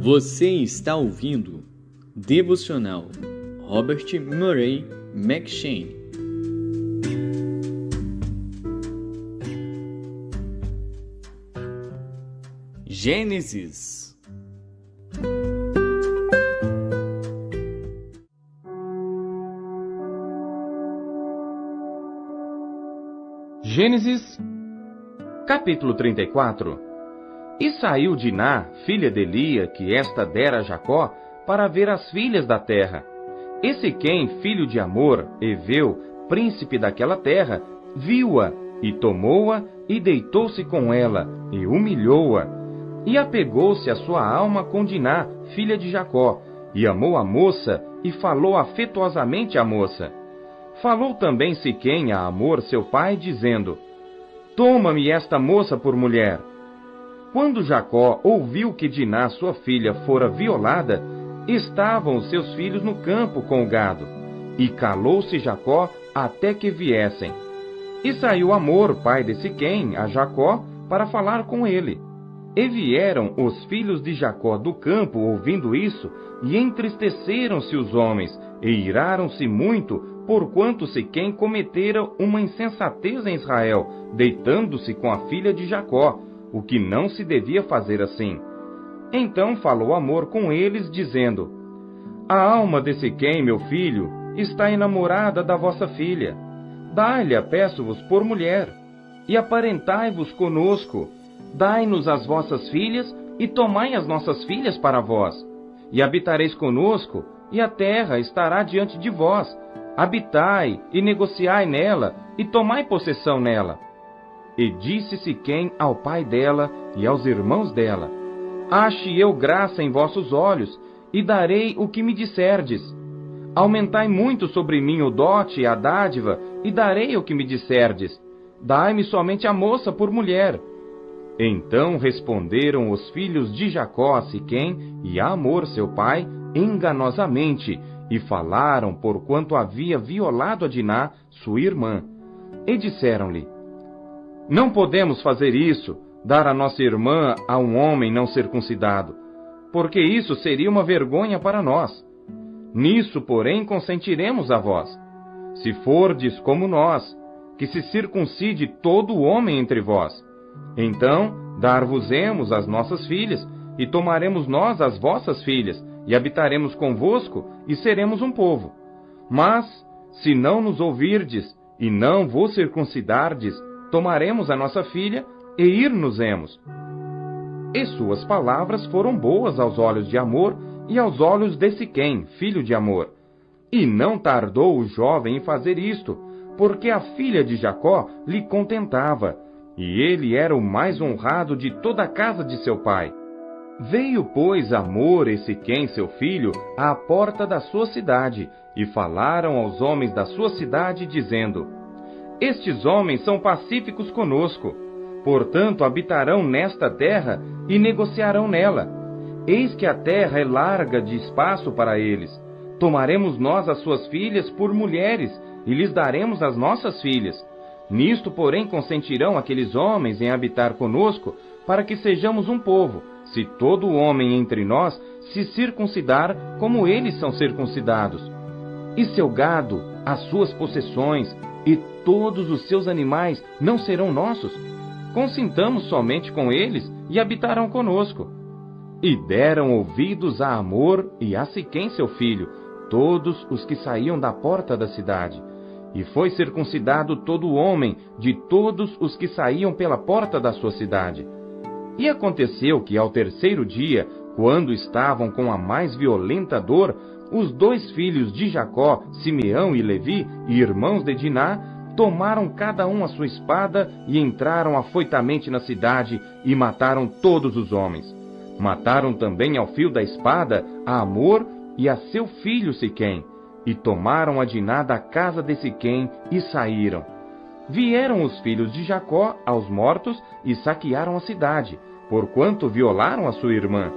Você está ouvindo Devocional Robert Murray McCheyne. Gênesis. Gênesis, capítulo 34. E saiu Diná, filha de Lia, que esta dera a Jacó, para ver as filhas da terra. E Siquém, filho de Amor, Eveu, príncipe daquela terra, viu-a, e tomou-a, e deitou-se com ela, e humilhou-a. E apegou-se a sua alma com Diná, filha de Jacó, e amou a moça, e falou afetuosamente à moça. Falou também Siquém a Amor, seu pai, dizendo: Toma-me esta moça por mulher. Quando Jacó ouviu que Diná, sua filha, fora violada, estavam os seus filhos no campo com o gado. E calou-se Jacó até que viessem. E saiu Amor, pai de Siquém, a Jacó, para falar com ele. E vieram os filhos de Jacó do campo, ouvindo isso, e entristeceram-se os homens, e iraram-se muito, porquanto Siquém cometera uma insensatez em Israel, deitando-se com a filha de Jacó, o que não se devia fazer assim. Então falou Amor com eles, dizendo: A alma de Siquém, meu filho, está enamorada da vossa filha. Dai-lhe, peço-vos, por mulher, e aparentai-vos conosco. Dai-nos as vossas filhas, e tomai as nossas filhas para vós. E habitareis conosco, e a terra estará diante de vós. Habitai, e negociai nela, e tomai possessão nela. E disse Siquém ao pai dela e aos irmãos dela: Ache eu graça em vossos olhos, e darei o que me disserdes. Aumentai muito sobre mim o dote e a dádiva, e darei o que me disserdes. Dai-me somente a moça por mulher. Então responderam os filhos de Jacó a Siquém e a Amor, seu pai, enganosamente, e falaram porquanto havia violado a Diná, sua irmã. E disseram-lhe: Não podemos fazer isso, dar a nossa irmã a um homem não circuncidado, porque isso seria uma vergonha para nós. Nisso, porém, consentiremos a vós, se fordes como nós, que se circuncide todo homem entre vós. Então, dar-vos-emos as nossas filhas, e tomaremos nós as vossas filhas, e habitaremos convosco, e seremos um povo. Mas, se não nos ouvirdes, e não vos circuncidardes, tomaremos a nossa filha, e ir-nos-emos. E suas palavras foram boas aos olhos de Amor, e aos olhos de Siquém, filho de Amor. E não tardou o jovem em fazer isto, porque a filha de Jacó lhe contentava, e ele era o mais honrado de toda a casa de seu pai. Veio, pois, Amor e Siquém, seu filho, à porta da sua cidade, e falaram aos homens da sua cidade, dizendo: Estes homens são pacíficos conosco, portanto habitarão nesta terra e negociarão nela. Eis que a terra é larga de espaço para eles. Tomaremos nós as suas filhas por mulheres, e lhes daremos as nossas filhas. Nisto, porém, consentirão aqueles homens em habitar conosco, para que sejamos um povo, se todo homem entre nós se circuncidar como eles são circuncidados. E seu gado, as suas possessões, e todos os seus animais não serão nossos? Consintamos somente com eles, e habitarão conosco. E deram ouvidos a Amor e a Siquém, seu filho, todos os que saíam da porta da cidade. E foi circuncidado todo homem de todos os que saíam pela porta da sua cidade. E aconteceu que ao terceiro dia, quando estavam com a mais violenta dor, os dois filhos de Jacó, Simeão e Levi, irmãos de Diná, tomaram cada um a sua espada e entraram afoitamente na cidade e mataram todos os homens. Mataram também ao fio da espada a Amor e a seu filho Siquém, e tomaram a Diná da casa de Siquém e saíram. Vieram os filhos de Jacó aos mortos e saquearam a cidade, porquanto violaram a sua irmã.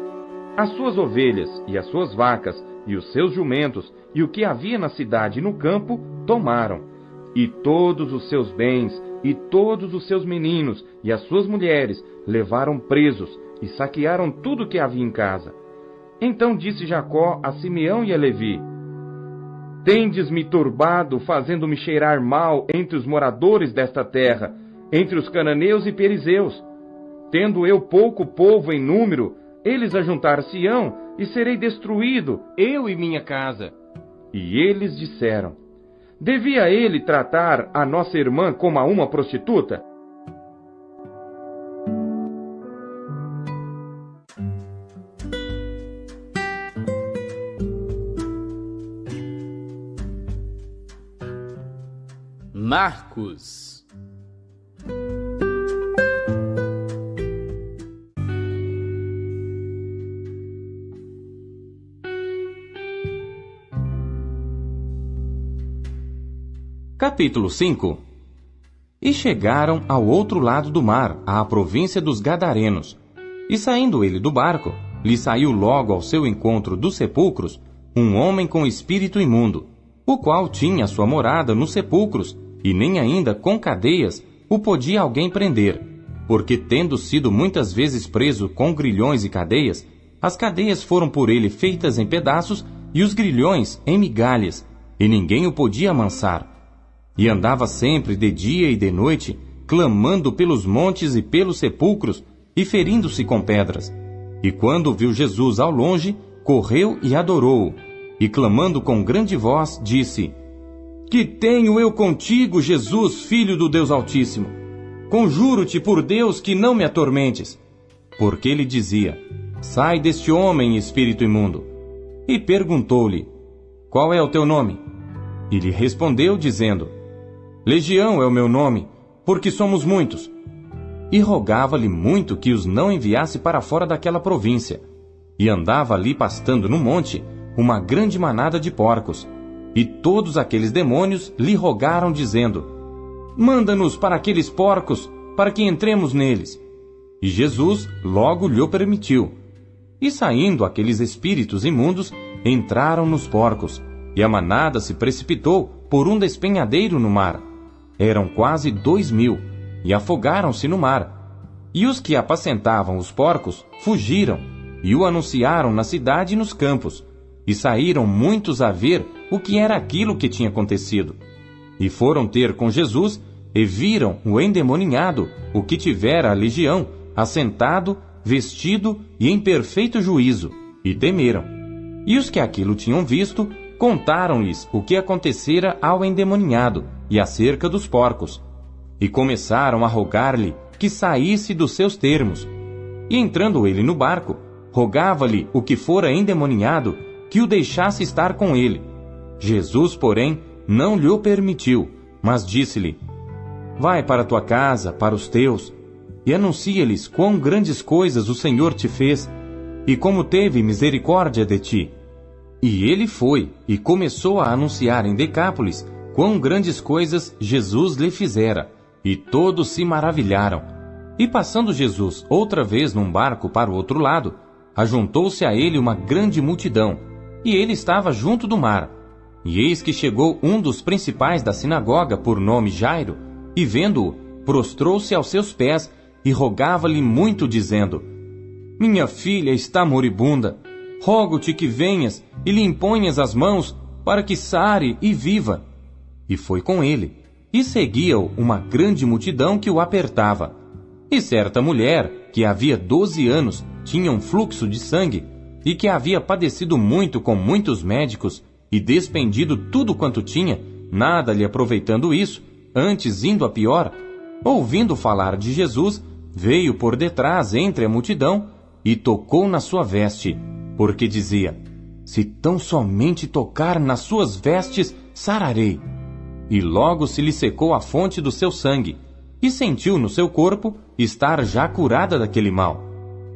As suas ovelhas e as suas vacas e os seus jumentos e o que havia na cidade e no campo tomaram. E todos os seus bens e todos os seus meninos e as suas mulheres levaram presos e saquearam tudo que havia em casa. Então disse Jacó a Simeão e a Levi: Tendes-me turbado, fazendo-me cheirar mal entre os moradores desta terra, entre os cananeus e perizeus. Tendo eu pouco povo em número, eles ajuntar-se-ão, e serei destruído, eu e minha casa. E eles disseram: Devia ele tratar a nossa irmã como a uma prostituta? Marcos. Capítulo 5. E chegaram ao outro lado do mar, à província dos Gadarenos. E saindo ele do barco, lhe saiu logo ao seu encontro dos sepulcros um homem com espírito imundo, o qual tinha sua morada nos sepulcros, e nem ainda com cadeias o podia alguém prender, porque tendo sido muitas vezes preso com grilhões e cadeias, as cadeias foram por ele feitas em pedaços e os grilhões em migalhas, e ninguém o podia amansar. E andava sempre de dia e de noite, clamando pelos montes e pelos sepulcros, e ferindo-se com pedras. E quando viu Jesus ao longe, correu e adorou-o, e clamando com grande voz, disse: Que tenho eu contigo, Jesus, Filho do Deus Altíssimo? Conjuro-te por Deus que não me atormentes. Porque ele dizia: Sai deste homem, espírito imundo. E perguntou-lhe: Qual é o teu nome? E lhe respondeu, dizendo: Legião é o meu nome, porque somos muitos. E rogava-lhe muito que os não enviasse para fora daquela província. E andava ali pastando no monte uma grande manada de porcos. E todos aqueles demônios lhe rogaram, dizendo: Manda-nos para aqueles porcos, para que entremos neles. E Jesus logo lhe o permitiu. E saindo aqueles espíritos imundos, entraram nos porcos, e a manada se precipitou por um despenhadeiro no mar. Eram quase 2.000, e afogaram-se no mar. E os que apacentavam os porcos fugiram, e o anunciaram na cidade e nos campos. E saíram muitos a ver o que era aquilo que tinha acontecido. E foram ter com Jesus, e viram o endemoninhado, o que tivera a legião, assentado, vestido e em perfeito juízo, e temeram. E os que aquilo tinham visto, contaram-lhes o que acontecera ao endemoninhado, e acerca dos porcos. E começaram a rogar-lhe que saísse dos seus termos. E entrando ele no barco, rogava-lhe o que fora endemoninhado, que o deixasse estar com ele. Jesus, porém, não lhe o permitiu, mas disse-lhe: Vai para tua casa, para os teus, e anuncia-lhes quão grandes coisas o Senhor te fez, e como teve misericórdia de ti. E ele foi, e começou a anunciar em Decápolis quão grandes coisas Jesus lhe fizera, e todos se maravilharam. E passando Jesus outra vez num barco para o outro lado, ajuntou-se a ele uma grande multidão, e ele estava junto do mar. E eis que chegou um dos principais da sinagoga, por nome Jairo, e vendo-o, prostrou-se aos seus pés, e rogava-lhe muito, dizendo: Minha filha está moribunda. Rogo-te que venhas e lhe imponhas as mãos, para que sare e viva. E foi com ele, e seguia-o uma grande multidão que o apertava. E certa mulher, que havia 12 anos, tinha um fluxo de sangue, e que havia padecido muito com muitos médicos, e despendido tudo quanto tinha, nada lhe aproveitando isso, antes indo a pior, ouvindo falar de Jesus, veio por detrás entre a multidão, e tocou na sua veste, porque dizia: Se tão somente tocar nas suas vestes, sararei. E logo se lhe secou a fonte do seu sangue, e sentiu no seu corpo estar já curada daquele mal.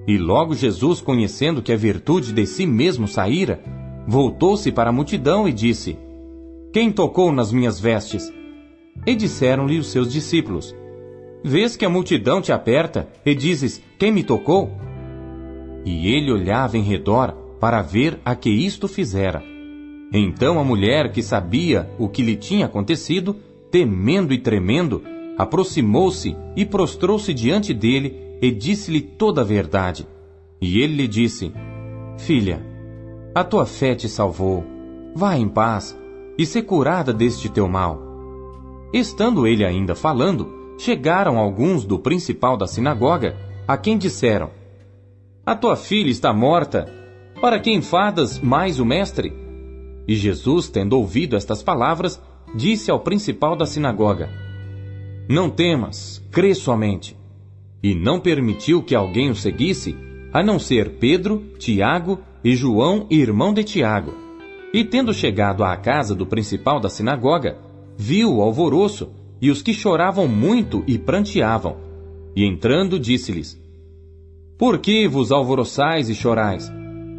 E logo Jesus, conhecendo que a virtude de si mesmo saíra, voltou-se para a multidão e disse: Quem tocou nas minhas vestes? E disseram-lhe os seus discípulos: Vês que a multidão te aperta, e dizes: Quem me tocou? E ele olhava em redor para ver a que isto fizera. Então a mulher, que sabia o que lhe tinha acontecido, temendo e tremendo, aproximou-se e prostrou-se diante dele e disse-lhe toda a verdade. E ele lhe disse: Filha, a tua fé te salvou. Vá em paz e sê curada deste teu mal. Estando ele ainda falando, chegaram alguns do principal da sinagoga, a quem disseram: a tua filha está morta, para que enfadas mais o mestre? E Jesus, tendo ouvido estas palavras, disse ao principal da sinagoga: não temas, crê somente. E não permitiu que alguém o seguisse, a não ser Pedro, Tiago e João, irmão de Tiago. E tendo chegado à casa do principal da sinagoga, viu o alvoroço e os que choravam muito e pranteavam. E entrando, disse-lhes: por que vos alvoroçais e chorais?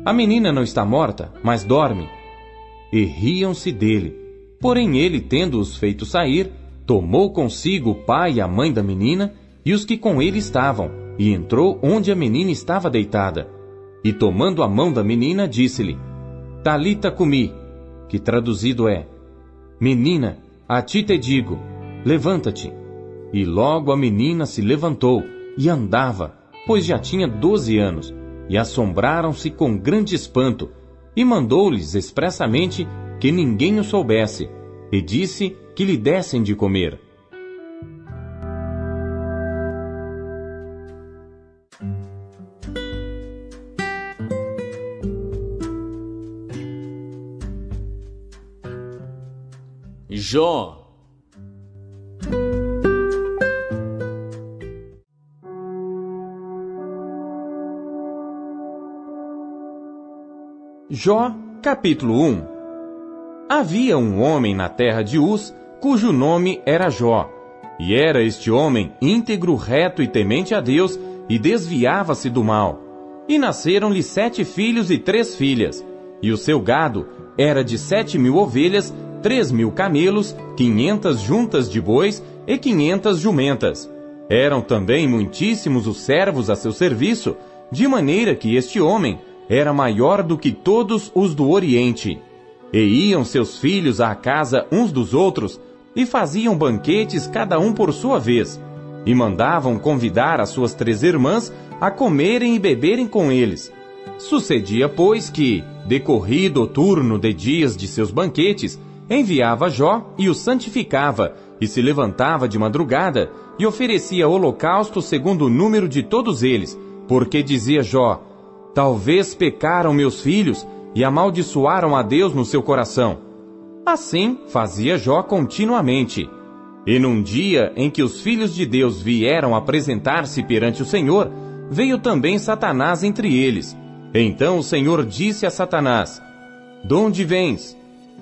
A menina não está morta, mas dorme. E riam-se dele. Porém ele, tendo-os feito sair, tomou consigo o pai e a mãe da menina e os que com ele estavam, e entrou onde a menina estava deitada. E tomando a mão da menina, disse-lhe: Talita cumi, que traduzido é: menina, a ti te digo, levanta-te. E logo a menina se levantou e andava, pois já tinha 12 anos, e assombraram-se com grande espanto, e mandou-lhes expressamente que ninguém o soubesse, e disse que lhe dessem de comer. Jó. Jó, capítulo 1. Havia um homem na terra de Uz, cujo nome era Jó. E era este homem íntegro, reto e temente a Deus, e desviava-se do mal. E nasceram-lhe 7 filhos e 3 filhas. E o seu gado era de 7.000 ovelhas, 3.000 camelos, 500 juntas de bois e 500 jumentas. Eram também muitíssimos os servos a seu serviço, de maneira que este homem era maior do que todos os do Oriente. E iam seus filhos à casa uns dos outros, e faziam banquetes cada um por sua vez, e mandavam convidar as suas 3 irmãs a comerem e beberem com eles. Sucedia, pois, que, decorrido o turno de dias de seus banquetes, enviava Jó e o santificava, e se levantava de madrugada, e oferecia holocausto segundo o número de todos eles, porque dizia Jó: talvez pecaram meus filhos, e amaldiçoaram a Deus no seu coração. Assim fazia Jó continuamente. E num dia em que os filhos de Deus vieram apresentar-se perante o Senhor, veio também Satanás entre eles. Então o Senhor disse a Satanás: donde vens?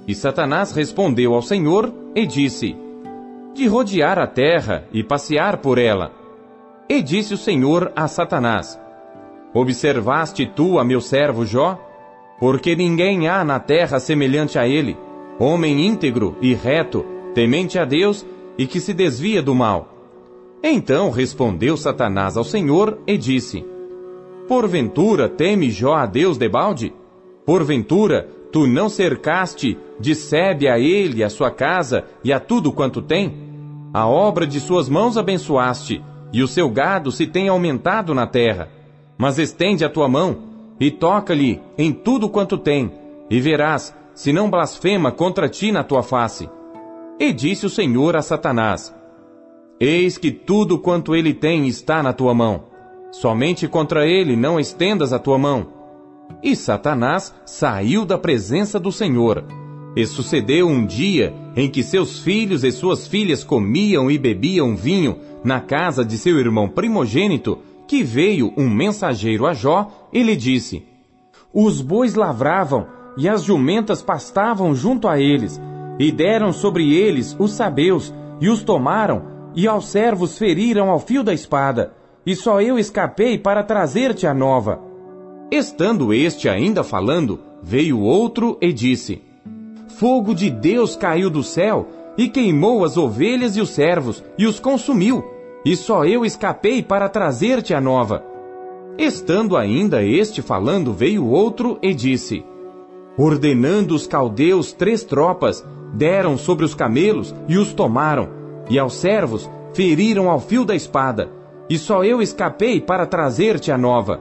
E Satanás respondeu ao Senhor e disse: de rodear a terra e passear por ela. E disse o Senhor a Satanás: observaste tu a meu servo Jó? Porque ninguém há na terra semelhante a ele, homem íntegro e reto, temente a Deus e que se desvia do mal. Então respondeu Satanás ao Senhor e disse: porventura teme Jó a Deus debalde? Porventura tu não cercaste de sebe a ele, a sua casa e a tudo quanto tem? A obra de suas mãos abençoaste, e o seu gado se tem aumentado na terra. Mas estende a tua mão e toca-lhe em tudo quanto tem, e verás se não blasfema contra ti na tua face. E disse o Senhor a Satanás: eis que tudo quanto ele tem está na tua mão, somente contra ele não estendas a tua mão. E Satanás saiu da presença do Senhor. E sucedeu um dia em que seus filhos e suas filhas comiam e bebiam vinho na casa de seu irmão primogênito, que veio um mensageiro a Jó e lhe disse: os bois lavravam e as jumentas pastavam junto a eles, e deram sobre eles os sabeus, e os tomaram, e aos servos feriram ao fio da espada, e só eu escapei para trazer-te a nova. Estando este ainda falando, veio outro e disse: fogo de Deus caiu do céu, e queimou as ovelhas e os servos, e os consumiu, e só eu escapei para trazer-te a nova. Estando ainda este falando, veio outro e disse: ordenando os caldeus 3 tropas, deram sobre os camelos e os tomaram, e aos servos feriram ao fio da espada, e só eu escapei para trazer-te a nova.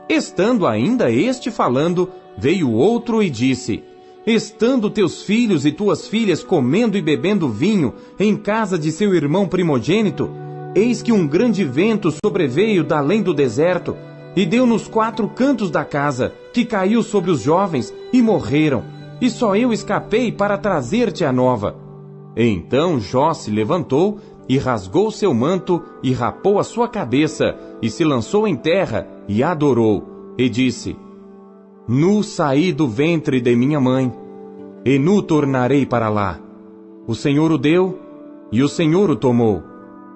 Estando ainda este falando, Veio outro e disse: estando teus filhos e tuas filhas comendo e bebendo vinho em casa de seu irmão primogênito, eis que um grande vento sobreveio da além do deserto, e deu nos 4 cantos da casa, que caiu sobre os jovens, e morreram, e só eu escapei para trazer-te a nova. Então Jó se levantou, e rasgou seu manto, e rapou a sua cabeça, e se lançou em terra, e adorou, e disse: nu saí do ventre de minha mãe, e nu tornarei para lá. O Senhor o deu, e o Senhor o tomou.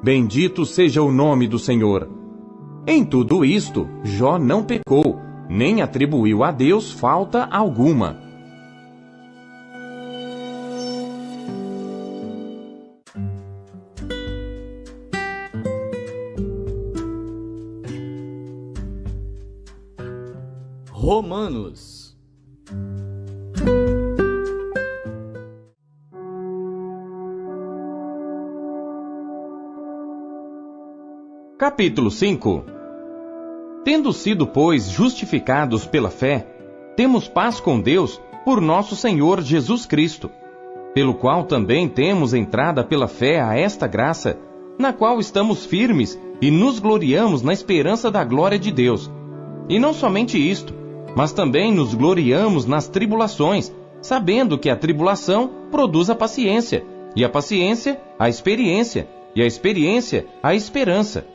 Bendito seja o nome do Senhor. Em tudo isto, Jó não pecou, nem atribuiu a Deus falta alguma. Romanos. Capítulo 5. Tendo sido, pois, justificados pela fé, temos paz com Deus por nosso Senhor Jesus Cristo, pelo qual também temos entrada pela fé a esta graça, na qual estamos firmes e nos gloriamos na esperança da glória de Deus. E não somente isto, mas também nos gloriamos nas tribulações, sabendo que a tribulação produz a paciência, e a paciência, a experiência, e a experiência, a esperança.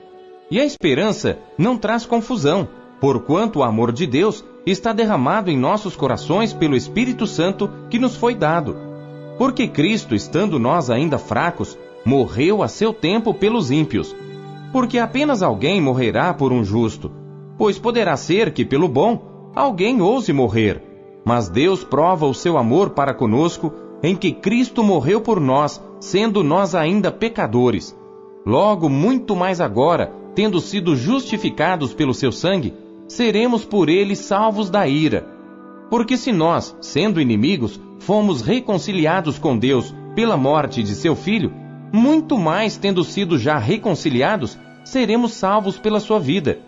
E a esperança não traz confusão, porquanto o amor de Deus está derramado em nossos corações pelo Espírito Santo que nos foi dado. Porque Cristo, estando nós ainda fracos, morreu a seu tempo pelos ímpios. Porque apenas alguém morrerá por um justo, pois poderá ser que pelo bom alguém ouse morrer. Mas Deus prova o seu amor para conosco, em que Cristo morreu por nós, sendo nós ainda pecadores. Logo, muito mais agora, tendo sido justificados pelo seu sangue, seremos por ele salvos da ira. Porque se nós, sendo inimigos, fomos reconciliados com Deus pela morte de seu Filho, muito mais tendo sido já reconciliados, seremos salvos pela sua vida.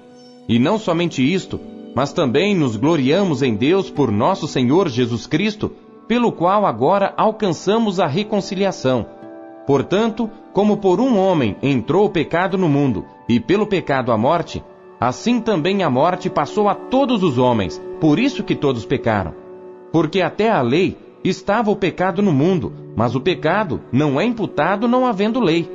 E não somente isto, mas também nos gloriamos em Deus por nosso Senhor Jesus Cristo, pelo qual agora alcançamos a reconciliação. Portanto, como por um homem entrou o pecado no mundo, e pelo pecado a morte, assim também a morte passou a todos os homens, por isso que todos pecaram. Porque até a lei estava o pecado no mundo, mas o pecado não é imputado não havendo lei.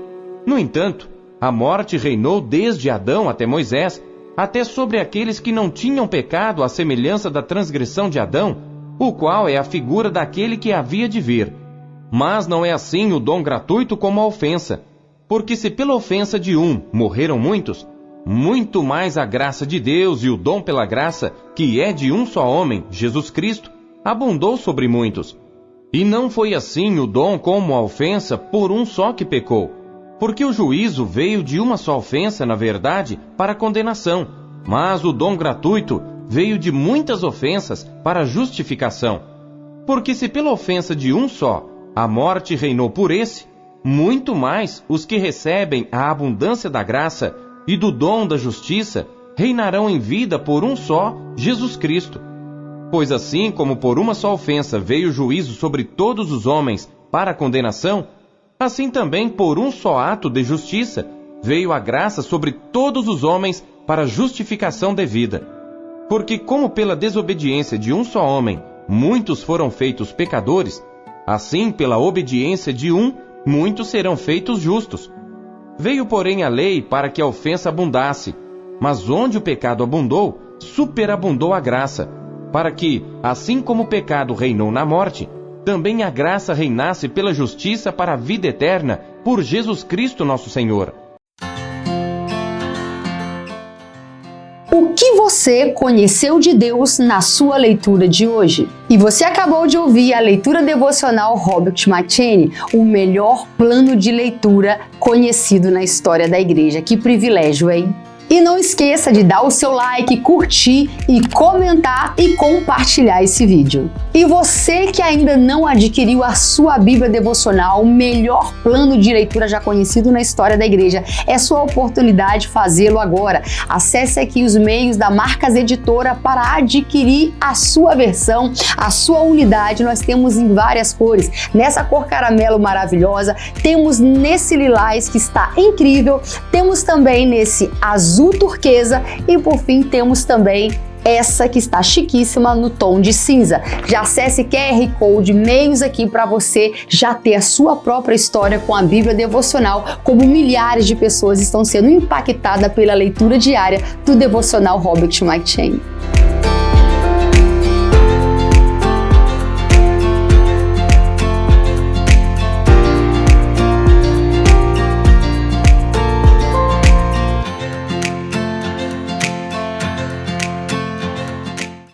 No entanto, a morte reinou desde Adão até Moisés, até sobre aqueles que não tinham pecado à semelhança da transgressão de Adão, o qual é a figura daquele que havia de vir. Mas não é assim o dom gratuito como a ofensa. Porque se pela ofensa de um morreram muitos, muito mais a graça de Deus e o dom pela graça, que é de um só homem, Jesus Cristo, abundou sobre muitos. E não foi assim o dom como a ofensa por um só que pecou. Porque o juízo veio de uma só ofensa, na verdade, para condenação, mas o dom gratuito veio de muitas ofensas para justificação. Porque se pela ofensa de um só a morte reinou por esse, muito mais os que recebem a abundância da graça e do dom da justiça reinarão em vida por um só, Jesus Cristo. Pois assim como por uma só ofensa veio o juízo sobre todos os homens para a condenação, assim também por um só ato de justiça veio a graça sobre todos os homens para a justificação devida. Porque como pela desobediência de um só homem muitos foram feitos pecadores, assim pela obediência de um, muitos serão feitos justos. Veio, porém, a lei para que a ofensa abundasse, mas onde o pecado abundou, superabundou a graça, para que, assim como o pecado reinou na morte, também a graça reinasse pela justiça para a vida eterna, por Jesus Cristo nosso Senhor. O que você conheceu de Deus na sua leitura de hoje? E você acabou de ouvir a leitura devocional Robert McCheyne, o melhor plano de leitura conhecido na história da igreja. Que privilégio, hein? E não esqueça de dar o seu like, curtir e comentar e compartilhar esse vídeo. E você que ainda não adquiriu a sua Bíblia Devocional, o melhor plano de leitura já conhecido na história da igreja, é sua oportunidade de fazê-lo agora. Acesse aqui os meios da Marcas Editora para adquirir a sua versão, a sua unidade. Nós temos em várias cores. Nessa cor caramelo maravilhosa, temos nesse lilás que está incrível, temos também nesse azul turquesa e por fim temos também essa que está chiquíssima no tom de cinza. Já acesse QR Code, meios aqui para você já ter a sua própria história com a Bíblia Devocional, como milhares de pessoas estão sendo impactadas pela leitura diária do Devocional Robert Mike Chang.